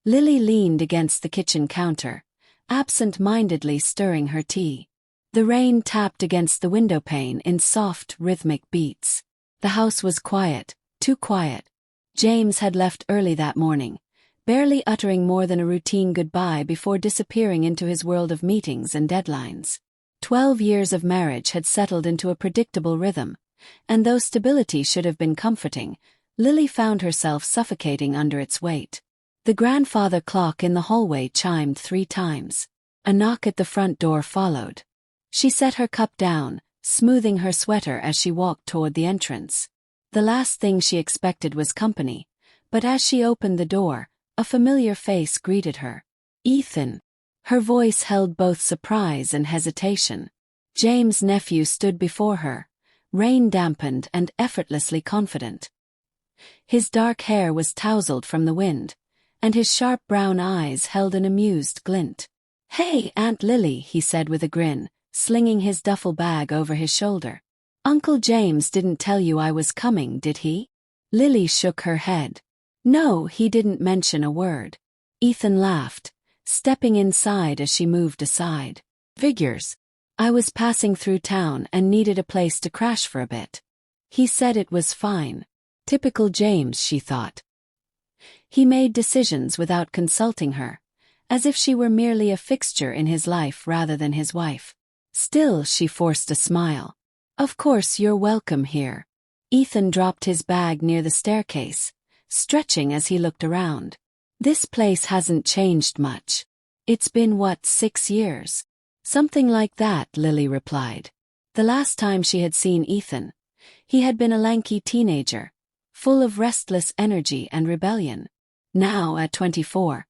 Lily leaned against the kitchen counter, absent-mindedly stirring her tea. The rain tapped against the windowpane in soft, rhythmic beats. The house was quiet, too quiet. James had left early that morning, barely uttering more than a routine goodbye before disappearing into his world of meetings and deadlines. 12 years of marriage had settled into a predictable rhythm, and though stability should have been comforting, Lily found herself suffocating under its weight. The grandfather clock in the hallway chimed 3 times. A knock at the front door followed. She set her cup down, smoothing her sweater as she walked toward the entrance. The last thing she expected was company, but as she opened the door, a familiar face greeted her. Ethan. Her voice held both surprise and hesitation. James' nephew stood before her, rain-dampened and effortlessly confident. His dark hair was tousled from the wind, and his sharp brown eyes held an amused glint. "Hey, Aunt Lily," he said with a grin, slinging his duffel bag over his shoulder. "Uncle James didn't tell you I was coming, did he?" Lily shook her head. "No, he didn't mention a word." Ethan laughed, stepping inside as she moved aside. "Figures. I was passing through town and needed a place to crash for a bit." He said it was fine. Typical James, she thought. He made decisions without consulting her, as if she were merely a fixture in his life rather than his wife. Still, she forced a smile. "Of course you're welcome here." Ethan dropped his bag near the staircase, stretching as he looked around. "This place hasn't changed much. It's been, 6 years?" "Something like that," Lily replied. The last time she had seen Ethan, he had been a lanky teenager, full of restless energy and rebellion. Now, at 24,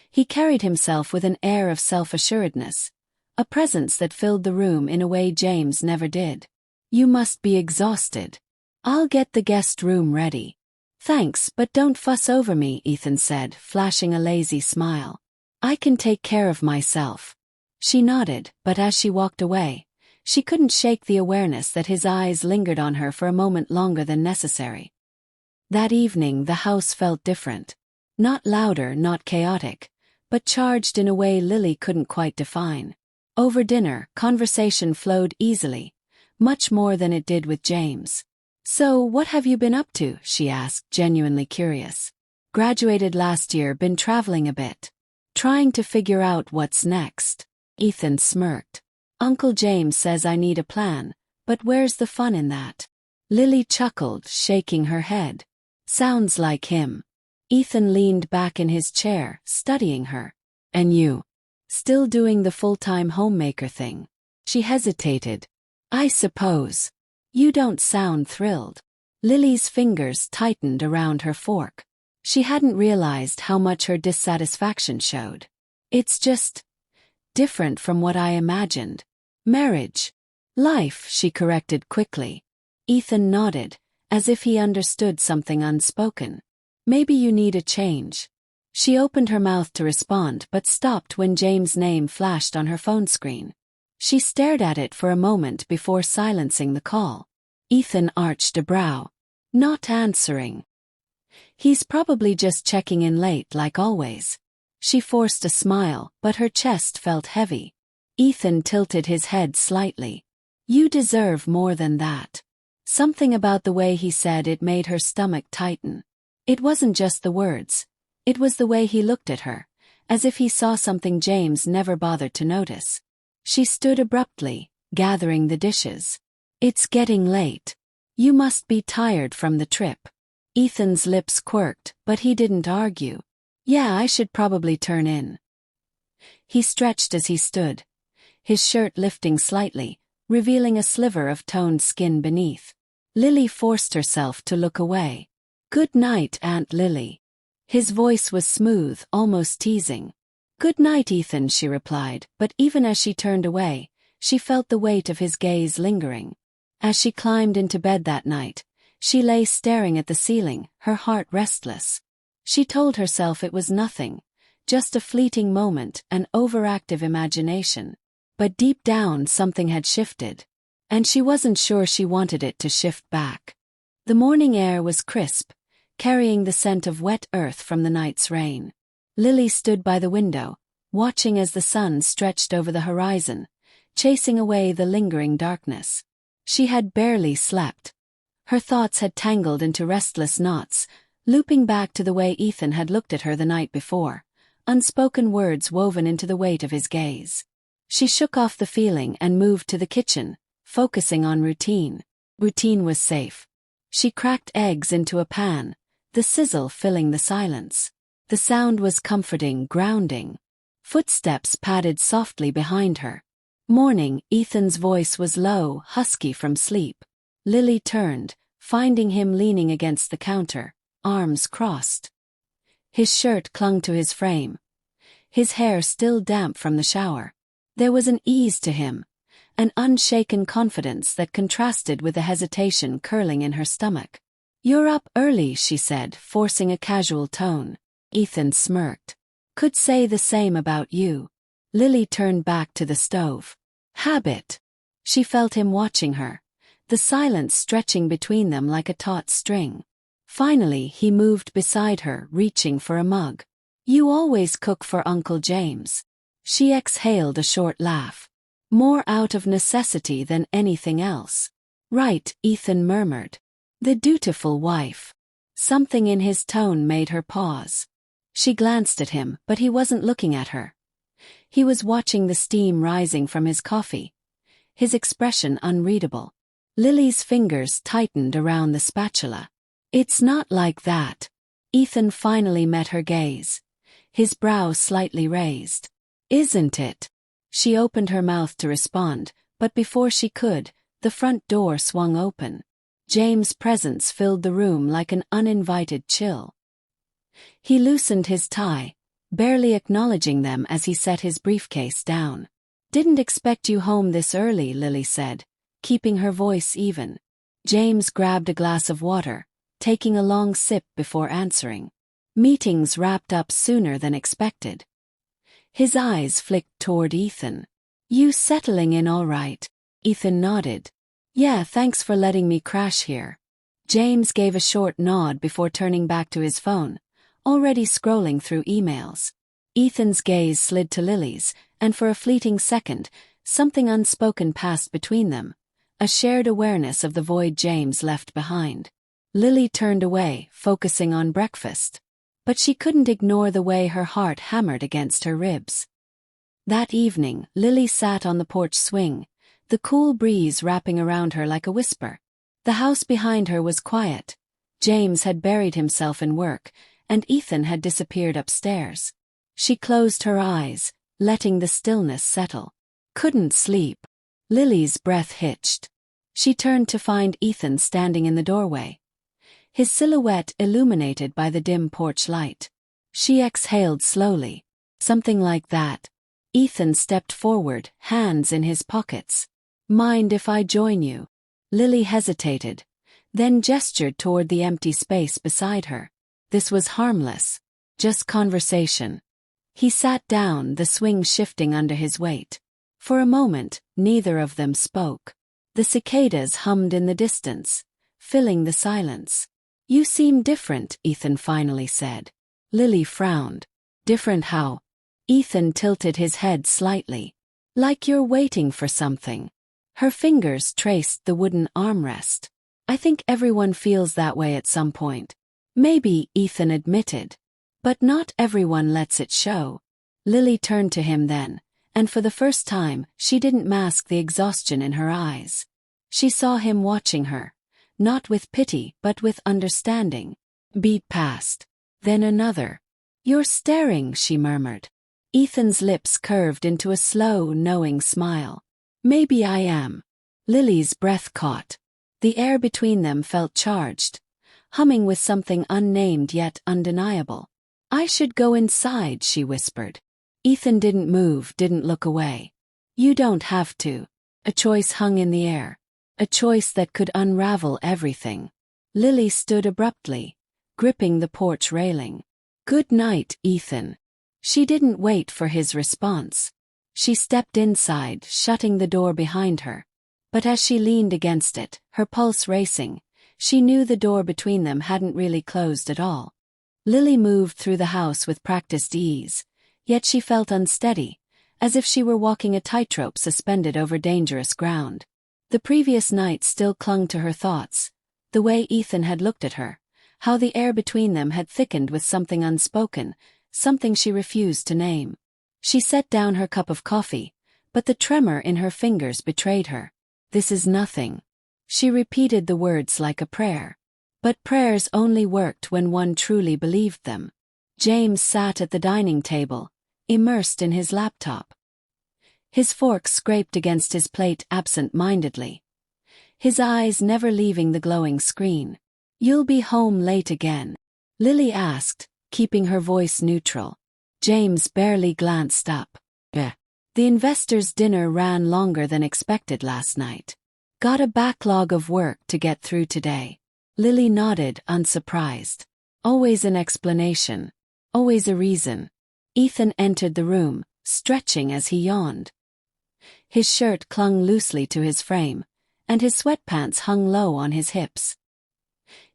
he carried himself with an air of self-assuredness, a presence that filled the room in a way James never did. "You must be exhausted. I'll get the guest room ready." "Thanks, but don't fuss over me," Ethan said, flashing a lazy smile. "I can take care of myself." She nodded, but as she walked away, she couldn't shake the awareness that his eyes lingered on her for a moment longer than necessary. That evening the house felt different. Not louder, not chaotic, but charged in a way Lily couldn't quite define. Over dinner, conversation flowed easily, much more than it did with James. "So, what have you been up to?" she asked, genuinely curious. "Graduated last year, been traveling a bit. Trying to figure out what's next." Ethan smirked. "Uncle James says I need a plan, but where's the fun in that?" Lily chuckled, shaking her head. "Sounds like him." Ethan leaned back in his chair, studying her. "And you? Still doing the full-time homemaker thing?" She hesitated. "I suppose. You don't sound thrilled." Lily's fingers tightened around her fork. She hadn't realized how much her dissatisfaction showed. "It's just different from what I imagined." "Marriage. Life," she corrected quickly. Ethan nodded, as if he understood something unspoken. "Maybe you need a change." She opened her mouth to respond but stopped when James' name flashed on her phone screen. She stared at it for a moment before silencing the call. Ethan arched a brow. "Not answering. He's probably just checking in late like always." She forced a smile, but her chest felt heavy. Ethan tilted his head slightly. "You deserve more than that." Something about the way he said it made her stomach tighten. It wasn't just the words. It was the way he looked at her, as if he saw something James never bothered to notice. She stood abruptly, gathering the dishes. "It's getting late. You must be tired from the trip." Ethan's lips quirked, but he didn't argue. "Yeah, I should probably turn in." He stretched as he stood, his shirt lifting slightly, revealing a sliver of toned skin beneath. Lily forced herself to look away. "Good night, Aunt Lily." His voice was smooth, almost teasing. "Good night, Ethan," she replied, but even as she turned away, she felt the weight of his gaze lingering. As she climbed into bed that night, she lay staring at the ceiling, her heart restless. She told herself it was nothing, just a fleeting moment, an overactive imagination. But deep down something had shifted, and she wasn't sure she wanted it to shift back. The morning air was crisp, carrying the scent of wet earth from the night's rain. Lily stood by the window, watching as the sun stretched over the horizon, chasing away the lingering darkness. She had barely slept. Her thoughts had tangled into restless knots, looping back to the way Ethan had looked at her the night before, unspoken words woven into the weight of his gaze. She shook off the feeling and moved to the kitchen, focusing on routine. Routine was safe. She cracked eggs into a pan, the sizzle filling the silence. The sound was comforting, grounding. Footsteps padded softly behind her. Morning, Ethan's voice was low, husky from sleep. Lily turned, finding him leaning against the counter, arms crossed. His shirt clung to his frame, his hair still damp from the shower. There was an ease to him, an unshaken confidence that contrasted with the hesitation curling in her stomach. "You're up early," she said, forcing a casual tone. Ethan smirked. "Could say the same about you." Lily turned back to the stove. "Habit." She felt him watching her, the silence stretching between them like a taut string. Finally, he moved beside her, reaching for a mug. "You always cook for Uncle James." She exhaled a short laugh. "More out of necessity than anything else." "Right," Ethan murmured. "The dutiful wife." Something in his tone made her pause. She glanced at him, but he wasn't looking at her. He was watching the steam rising from his coffee, his expression unreadable. Lily's fingers tightened around the spatula. "It's not like that." Ethan finally met her gaze, his brow slightly raised. "Isn't it?" She opened her mouth to respond, but before she could, the front door swung open. James' presence filled the room like an uninvited chill. He loosened his tie, barely acknowledging them as he set his briefcase down. "Didn't expect you home this early," Lily said, keeping her voice even. James grabbed a glass of water, taking a long sip before answering. "Meetings wrapped up sooner than expected." His eyes flicked toward Ethan. "You settling in all right?" Ethan nodded. "Yeah, thanks for letting me crash here." James gave a short nod before turning back to his phone, already scrolling through emails. Ethan's gaze slid to Lily's, and for a fleeting second, something unspoken passed between them, a shared awareness of the void James left behind. Lily turned away, focusing on breakfast. But she couldn't ignore the way her heart hammered against her ribs. That evening, Lily sat on the porch swing, the cool breeze wrapping around her like a whisper. The house behind her was quiet. James had buried himself in work, and Ethan had disappeared upstairs. She closed her eyes, letting the stillness settle. Couldn't sleep. Lily's breath hitched. She turned to find Ethan standing in the doorway, his silhouette illuminated by the dim porch light. She exhaled slowly. "Something like that." Ethan stepped forward, hands in his pockets. "Mind if I join you?" Lily hesitated, then gestured toward the empty space beside her. This was harmless, just conversation. He sat down, the swing shifting under his weight. For a moment, neither of them spoke. The cicadas hummed in the distance, filling the silence. "You seem different," Ethan finally said. Lily frowned. "Different how?" Ethan tilted his head slightly. "Like you're waiting for something." Her fingers traced the wooden armrest. "I think everyone feels that way at some point." "Maybe," Ethan admitted. "But not everyone lets it show." Lily turned to him then, and for the first time, she didn't mask the exhaustion in her eyes. She saw him watching her, not with pity but with understanding. Beat passed. Then another. "You're staring," she murmured. Ethan's lips curved into a slow, knowing smile. "Maybe I am." Lily's breath caught. The air between them felt charged, humming with something unnamed yet undeniable. "I should go inside," she whispered. Ethan didn't move, didn't look away. "You don't have to." A choice hung in the air. A choice that could unravel everything. Lily stood abruptly, gripping the porch railing. "Good night, Ethan." She didn't wait for his response. She stepped inside, shutting the door behind her. But as she leaned against it, her pulse racing, she knew the door between them hadn't really closed at all. Lily moved through the house with practiced ease, yet she felt unsteady, as if she were walking a tightrope suspended over dangerous ground. The previous night still clung to her thoughts, the way Ethan had looked at her, how the air between them had thickened with something unspoken, something she refused to name. She set down her cup of coffee, but the tremor in her fingers betrayed her. "This is nothing." She repeated the words like a prayer. But prayers only worked when one truly believed them. James sat at the dining table, immersed in his laptop. His fork scraped against his plate absent-mindedly, his eyes never leaving the glowing screen. "You'll be home late again?" Lily asked, keeping her voice neutral. James barely glanced up. The investors' dinner ran longer than expected last night. "Got a backlog of work to get through today." Lily nodded, unsurprised. Always an explanation. Always a reason. Ethan entered the room, stretching as he yawned. His shirt clung loosely to his frame, and his sweatpants hung low on his hips.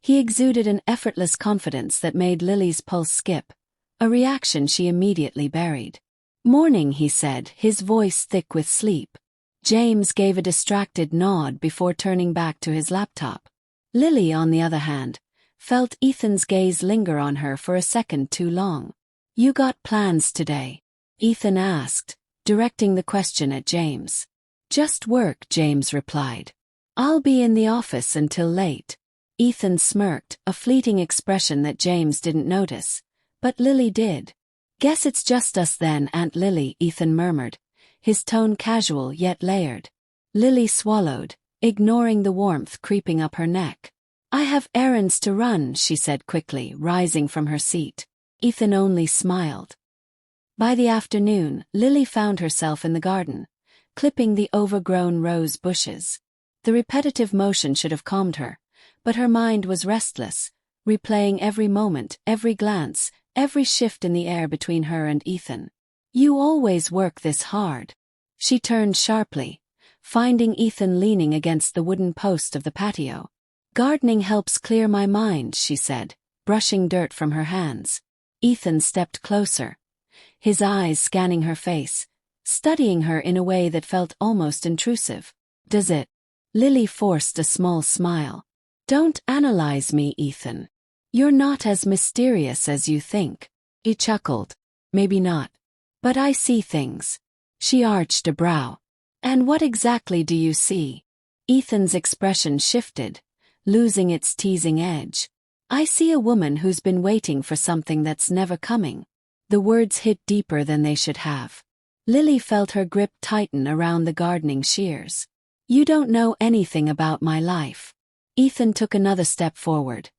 He exuded an effortless confidence that made Lily's pulse skip, a reaction she immediately buried. "Morning," he said, his voice thick with sleep. James gave a distracted nod before turning back to his laptop. Lily, on the other hand, felt Ethan's gaze linger on her for a second too long. "You got plans today?" Ethan asked, directing the question at James. "Just work," James replied. "I'll be in the office until late." Ethan smirked, a fleeting expression that James didn't notice, but Lily did. "Guess it's just us then, Aunt Lily," Ethan murmured, his tone casual yet layered. Lily swallowed, ignoring the warmth creeping up her neck. "I have errands to run," she said quickly, rising from her seat. Ethan only smiled. By the afternoon, Lily found herself in the garden, clipping the overgrown rose bushes. The repetitive motion should have calmed her, but her mind was restless, replaying every moment, every glance, every shift in the air between her and Ethan. "You always work this hard." She turned sharply, finding Ethan leaning against the wooden post of the patio. "Gardening helps clear my mind," she said, brushing dirt from her hands. Ethan stepped closer, his eyes scanning her face, studying her in a way that felt almost intrusive. "Does it?" Lily forced a small smile. "Don't analyze me, Ethan. You're not as mysterious as you think." He chuckled. "Maybe not. But I see things." She arched a brow. "And what exactly do you see?" Ethan's expression shifted, losing its teasing edge. "I see a woman who's been waiting for something that's never coming." The words hit deeper than they should have. Lily felt her grip tighten around the gardening shears. "You don't know anything about my life." Ethan took another step forward,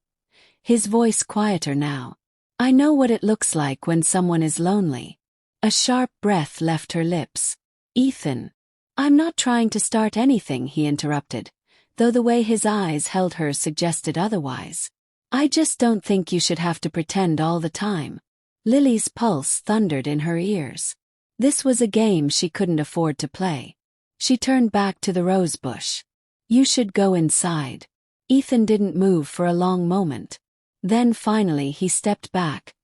his voice quieter now. "I know what it looks like when someone is lonely." A sharp breath left her lips. "Ethan." "I'm not trying to start anything," he interrupted, though the way his eyes held hers suggested otherwise. "I just don't think you should have to pretend all the time." Lily's pulse thundered in her ears. This was a game she couldn't afford to play. She turned back to the rosebush. "You should go inside." Ethan didn't move for a long moment. Then finally he stepped back,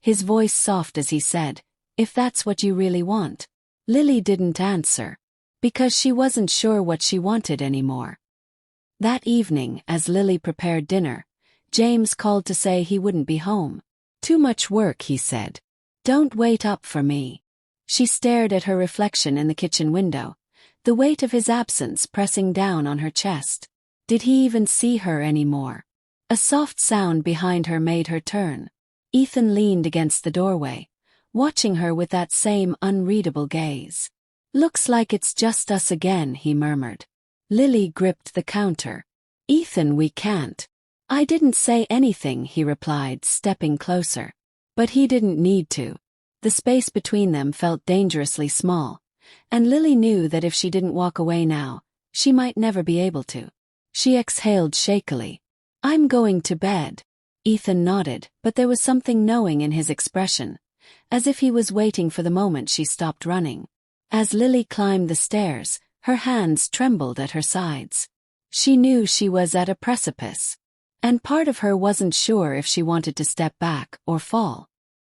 his voice soft as he said, "If that's what you really want." Lily didn't answer, because she wasn't sure what she wanted anymore. That evening, as Lily prepared dinner, James called to say he wouldn't be home. "Too much work," he said. "Don't wait up for me." She stared at her reflection in the kitchen window, the weight of his absence pressing down on her chest. Did he even see her anymore? A soft sound behind her made her turn. Ethan leaned against the doorway, watching her with that same unreadable gaze. "Looks like it's just us again," he murmured. Lily gripped the counter. "Ethan, we can't." "I didn't say anything," he replied, stepping closer. But he didn't need to. The space between them felt dangerously small, and Lily knew that if she didn't walk away now, she might never be able to. She exhaled shakily. "I'm going to bed." Ethan nodded, but there was something knowing in his expression, as if he was waiting for the moment she stopped running. As Lily climbed the stairs, her hands trembled at her sides. She knew she was at a precipice. And part of her wasn't sure if she wanted to step back or fall.